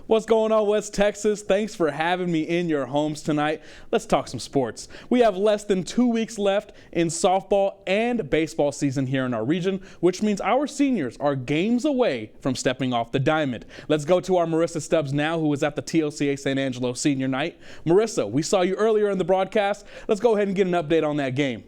What's going on, West Texas? Thanks for having me in your homes tonight. Let's talk some sports. We have less than 2 weeks left in softball and baseball season here in our region, which means our seniors are games away from stepping off the diamond. Let's go to our Marissa Stubbs now, who was at the TLCA San Angelo Senior Night. Marissa, we saw you earlier in the broadcast. Let's go ahead and get an update on that game.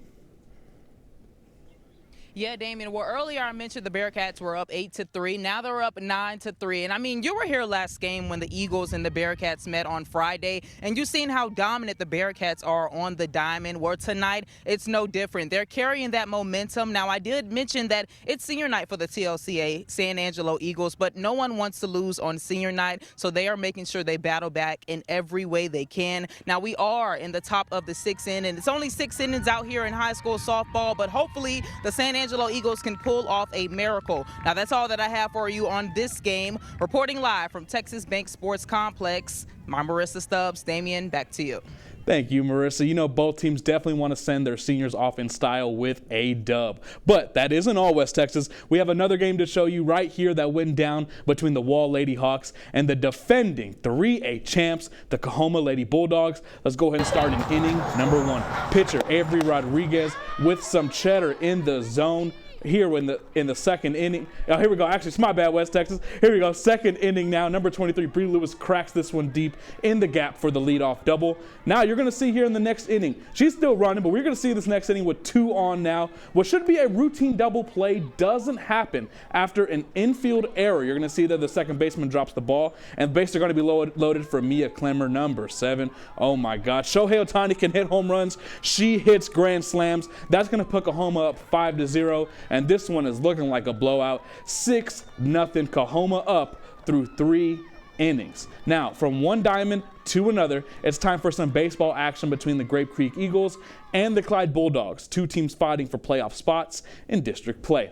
Yeah, Damien. Well, earlier I mentioned the Bearcats were up 8-3. Now they're up 9-3. And I mean, you were here last game when the Eagles and the Bearcats met on Friday, and you've seen how dominant the Bearcats are on the diamond. Where tonight it's no different. They're carrying that momentum. Now, I did mention that it's senior night for the TLCA San Angelo Eagles, but no one wants to lose on senior night, so they are making sure they battle back in every way they can. Now, we are in the top of the 6th inning. It's only 6 innings out here in high school softball, but hopefully the San Angelo Eagles can pull off a miracle. Now, that's all that I have for you on this game. Reporting live from Texas Bank Sports Complex, I'm Marissa Stubbs. Damien, back to you. Thank you, Marissa. You know, both teams definitely want to send their seniors off in style with a dub. But that isn't all, West Texas. We have another game to show you right here that went down between the Wall Lady Hawks and the defending 3A champs, the Coahoma Lady Bulldogs. Let's go ahead and start in inning number 1. Pitcher Avery Rodriguez with some cheddar in the zone. Here in the second inning. Oh, here we go. Actually, it's my bad, West Texas. Here we go. Second inning now. Number 23, Bree Lewis cracks this one deep in the gap for the leadoff double. Now you're going to see here in the next inning, she's still running, but we're going to see this next inning with 2 on now. What should be a routine double play doesn't happen after an infield error. You're going to see that the second baseman drops the ball, and the bases are going to be loaded for Mia Clemmer, number 7. Oh my God. Shohei Ohtani can hit home runs. She hits grand slams. That's going to put Coahoma up 5-0. And this one is looking like a blowout. 6-0 Coahoma up through 3 innings. Now, from one diamond to another, it's time for some baseball action between the Grape Creek Eagles and the Clyde Bulldogs, 2 teams fighting for playoff spots in district play.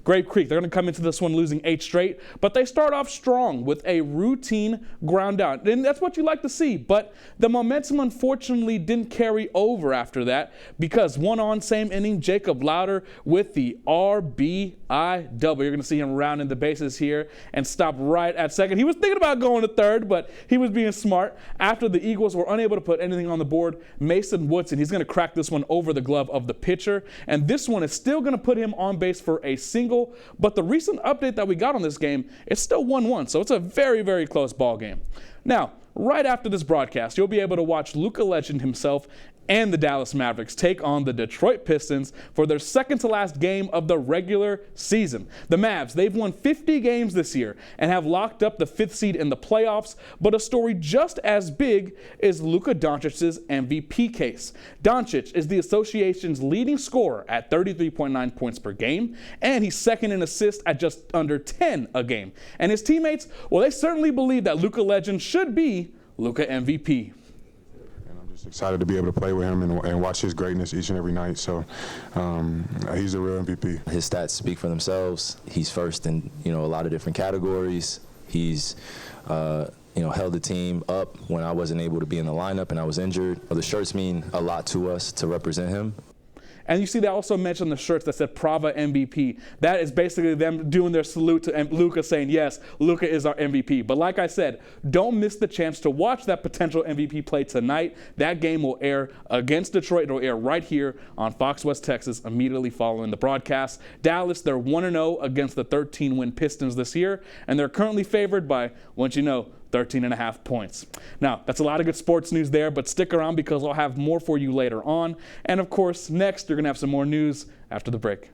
Grape Creek, they're going to come into this one losing 8 straight, but they start off strong with a routine ground out. And that's what you like to see, but the momentum unfortunately didn't carry over after that because one on same inning, Jacob Louder with the RBI double. You're going to see him rounding the bases here and stop right at second. He was thinking about going to third, but he was being smart. After the Eagles were unable to put anything on the board, Mason Woodson, he's going to crack this one over the glove of the pitcher, and this one is still going to put him on base for a single. But the recent update that we got on this game, it's still 1-1, so it's a very, very close ball game. Now, right after this broadcast, you'll be able to watch Luka Legend himself and the Dallas Mavericks take on the Detroit Pistons for their second to last game of the regular season. The Mavs, they've won 50 games this year and have locked up the 5th seed in the playoffs, but a story just as big is Luka Doncic's MVP case. Doncic is the association's leading scorer at 33.9 points per game, and he's second in assists at just under 10 a game. And his teammates, well, they certainly believe that Luka Legend should be Luka MVP. Excited to be able to play with him and watch his greatness each and every night. So he's a real MVP. His stats speak for themselves. He's first in a lot of different categories. He's held the team up when I wasn't able to be in the lineup and I was injured. The shirts mean a lot to us to represent him. And you see they also mentioned the shirts that said Prava MVP. That is basically them doing their salute to Luka, saying, yes, Luka is our MVP. But like I said, don't miss the chance to watch that potential MVP play tonight. That game will air against Detroit. It'll air right here on Fox West Texas immediately following the broadcast. Dallas, they're 1-0 against the 13-win Pistons this year, and they're currently favored by, 13.5 points. Now, that's a lot of good sports news there, but stick around because I'll have more for you later on. And of course, next, you're going to have some more news after the break.